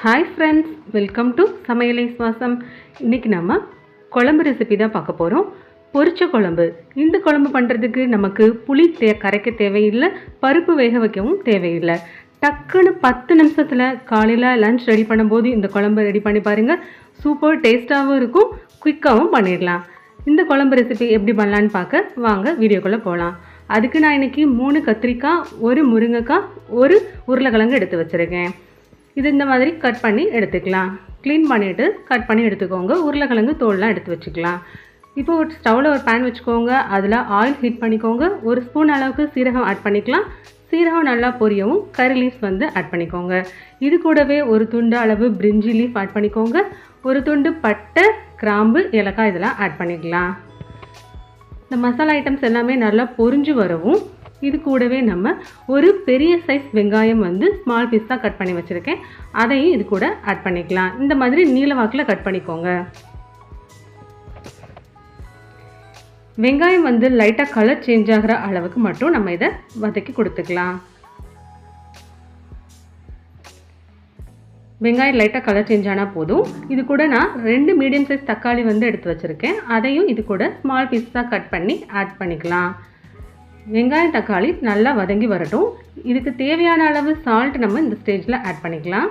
Hi friends, welcome to சமையலை சுவாசம். இன்றைக்கி நம்ம குழம்பு ரெசிபி தான் பார்க்க போகிறோம். பொரிச்ச குழம்பு. இந்த குழம்பு பண்ணுறதுக்கு நமக்கு புளி கரைக்க தேவையில்லை, பருப்பு வேக வைக்கவும் தேவையில்லை. டக்குன்னு 10 நிமிஷத்தில் காலையில் லஞ்ச் ரெடி பண்ணும்போது இந்த குழம்பு ரெடி பண்ணி பாருங்கள். சூப்பர் டேஸ்ட்டாகவும் இருக்கும், குயிக்காகவும் பண்ணிடலாம். இந்த குழம்பு ரெசிபி எப்படி பண்ணலான்னு பார்க்க வாங்க வீடியோக்குள்ளே போகலாம். அதுக்கு நான் இன்றைக்கி 3 கத்திரிக்காய், 1 முருங்கைக்காய், 1 உருளைக்கிழங்கு எடுத்து வச்சுருக்கேன். இது இந்த மாதிரி கட் பண்ணி எடுத்துக்கலாம். க்ளீன் பண்ணிவிட்டு கட் பண்ணி எடுத்துக்கோங்க. உருளைக்கிழங்கு தோல்லாம் எடுத்து வச்சுக்கலாம். இப்போ ஒரு ஸ்டவ்வில் ஒரு பேன் வச்சுக்கோங்க. அதில் ஆயில் ஹீட் பண்ணிக்கோங்க. 1 ஸ்பூன் அளவுக்கு சீரகம் ஆட் பண்ணிக்கலாம். சீரகம் நல்லா பொரியவும் கறி லீஃப் ஆட் பண்ணிக்கோங்க. இது கூடவே ஒரு துண்டு அளவு பிரிஞ்சி லீஃப் ஆட் பண்ணிக்கோங்க. ஒரு துண்டு பட்டை, கிராம்பு, ஏலக்காய் இதெல்லாம் ஆட் பண்ணிக்கலாம். இந்த மசாலா ஐட்டம்ஸ் எல்லாமே நல்லா பொரிஞ்சு வரவும் இது கூடவே நம்ம ஒரு பெரிய சைஸ் வெங்காயம் ஸ்மால் பீஸாக கட் பண்ணி வச்சுருக்கேன். அதையும் இது கூட ஆட் பண்ணிக்கலாம். இந்த மாதிரி நீல வாக்கில் கட் பண்ணிக்கோங்க. வெங்காயம் லைட்டாக கலர் சேஞ்ச் ஆகிற அளவுக்கு மட்டும் நம்ம இதை வதக்கி கொடுத்துக்கலாம். வெங்காயம் லைட்டாக கலர் சேஞ்ச் ஆனால் போதும். இது கூட நான் 2 மீடியம் சைஸ் தக்காளி எடுத்து வச்சுருக்கேன். அதையும் இது கூட ஸ்மால் பீஸாக கட் பண்ணி ஆட் பண்ணிக்கலாம். வெங்காயம் தக்காளி நல்லா வதங்கி வரட்டும். இதுக்கு தேவையான அளவு சால்ட் நம்ம இந்த ஸ்டேஜில் ஆட் பண்ணிக்கலாம்.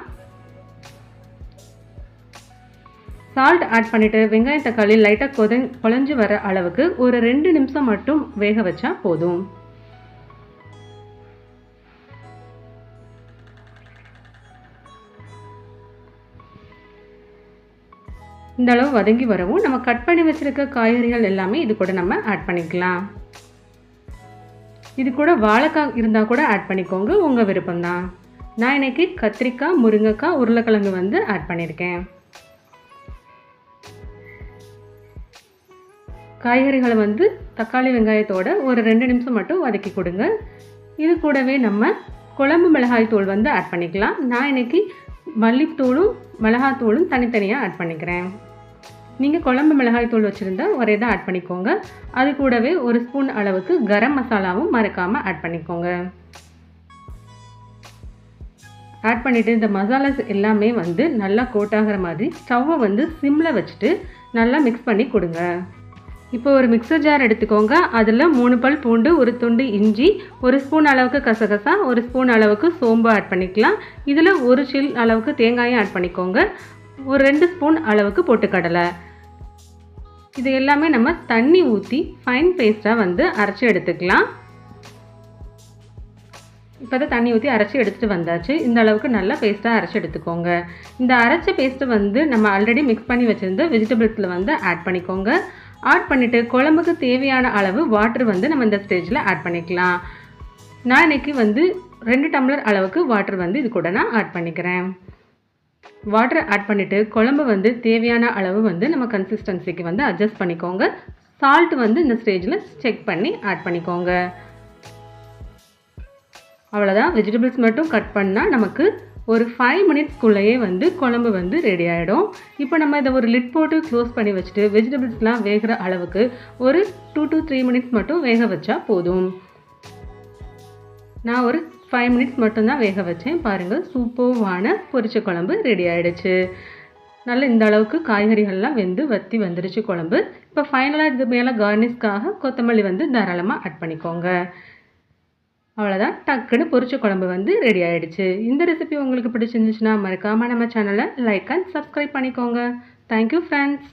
சால்ட் ஆட் பண்ணிவிட்டு வெங்காயம் தக்காளி லைட்டாக குழஞ்சி வர அளவுக்கு ஒரு 2 நிமிஷம் மட்டும் வேக வச்சா போதும். இந்த அளவு வதங்கி வரவும் நம்ம கட் பண்ணி வச்சுருக்க காய்கறிகள் எல்லாமே இது கூட நம்ம ஆட் பண்ணிக்கலாம். இது கூட வாழைக்காய் இருந்தால் கூட ஆட் பண்ணிக்கோங்க, உங்கள் விருப்பம்தான். நான் இன்றைக்கி கத்திரிக்காய், முருங்கைக்காய், உருளைக்கிழங்கு ஆட் பண்ணியிருக்கேன். காய்கறிகளை தக்காளி வெங்காயத்தோட ஒரு 2 நிமிஷம் மட்டும் வதக்கி கொடுங்க. இது கூடவே நம்ம குழம்பு மிளகாய் தூள் ஆட் பண்ணிக்கலாம். நான் இன்றைக்கி மல்லித்தூளும் மிளகாத்தூளும் தனித்தனியாக ஆட் பண்ணிக்கிறேன். நீங்கள் குழம்பு மிளகாய் தூள் வச்சுருந்தா ஒரே தான் ஆட் பண்ணிக்கோங்க. அது கூடவே 1 ஸ்பூன் அளவுக்கு கரம் மசாலாவும் மறக்காமல் ஆட் பண்ணிக்கோங்க. ஆட் பண்ணிவிட்டு இந்த மசாலாஸ் எல்லாமே நல்லா கோட் ஆகிற மாதிரி ஸ்டவ்வை சிம்மில் வச்சுட்டு நல்லா மிக்ஸ் பண்ணி கொடுங்க. இப்போ ஒரு மிக்சர் ஜார் எடுத்துக்கோங்க. அதில் 3 பல் பூண்டு, 1 துண்டு இஞ்சி, 1 ஸ்பூன் அளவுக்கு கசகசா, 1 ஸ்பூன் அளவுக்கு சோம்பு ஆட் பண்ணிக்கலாம். இதில் 1 சில் அளவுக்கு தேங்காயும் ஆட் பண்ணிக்கோங்க. ஒரு 2 ஸ்பூன் அளவுக்கு பொட்டுக்கடலை. இது எல்லாமே நம்ம தண்ணி ஊற்றி ஃபைன் பேஸ்ட்டாக அரைச்சி எடுத்துக்கலாம். இப்போ தான் தண்ணி ஊற்றி அரைச்சி எடுத்துகிட்டு வந்தாச்சு. இந்த அளவுக்கு நல்லா பேஸ்ட்டாக அரைச்சி எடுத்துக்கோங்க. இந்த அரைச்ச பேஸ்ட்டு நம்ம ஆல்ரெடி மிக்ஸ் பண்ணி வச்சுருந்த வெஜிடபிள்ஸில் ஆட் பண்ணிக்கோங்க. ஆட் பண்ணிவிட்டு குழம்புக்கு தேவையான அளவு வாட்டர் நம்ம இந்த ஸ்டேஜில் ஆட் பண்ணிக்கலாம். நான் இன்றைக்கி 2 டம்ளர் அளவுக்கு வாட்டர் இது கூட நான் ஆட் பண்ணிக்கிறேன். வாட்டர் ஆட் பண்ணிவிட்டு குழம்பு தேவையான அளவு நம்ம கன்சிஸ்டன்சிக்கு அட்ஜஸ்ட் பண்ணிக்கோங்க. சால்ட் இந்த ஸ்டேஜில் செக் பண்ணி ஆட் பண்ணிக்கோங்க. அவ்வளோதான். வெஜிடபிள்ஸ் மட்டும் கட் பண்ணால் நமக்கு ஒரு 5 மினிட்ஸ்க்குள்ளேயே குழம்பு ரெடி ஆகிடும். இப்போ நம்ம இதை ஒரு லிட் போட்டு க்ளோஸ் பண்ணி வச்சுட்டு வெஜிடபிள்ஸ்லாம் வேகிற அளவுக்கு ஒரு 2 to 3 மினிட்ஸ் மட்டும் வேக வச்சா போதும். நான் ஒரு 5 மினிட்ஸ் மட்டும்தான் வேக வச்சேன். பாருங்கள், சூப்பர்வான பொரிச்ச குழம்பு ரெடி ஆகிடுச்சு. நல்லா இந்த அளவுக்கு காய்கறிகள்லாம் வற்றி வந்துடுச்சு குழம்பு. இப்போ ஃபைனலாக இது மேலே கார்னிஷ்காக கொத்தமல்லி தாராளமாக ஆட் பண்ணிக்கோங்க. அவ்வளோதான், டக்குன்னு பொரிச்ச குழம்பு ரெடி ஆகிடுச்சு. இந்த ரெசிபி உங்களுக்கு பிடிச்சிருந்துச்சுன்னா மறக்காமல் நம்ம சேனலை லைக் அண்ட் சப்ஸ்கிரைப் பண்ணிக்கோங்க. Thank you friends.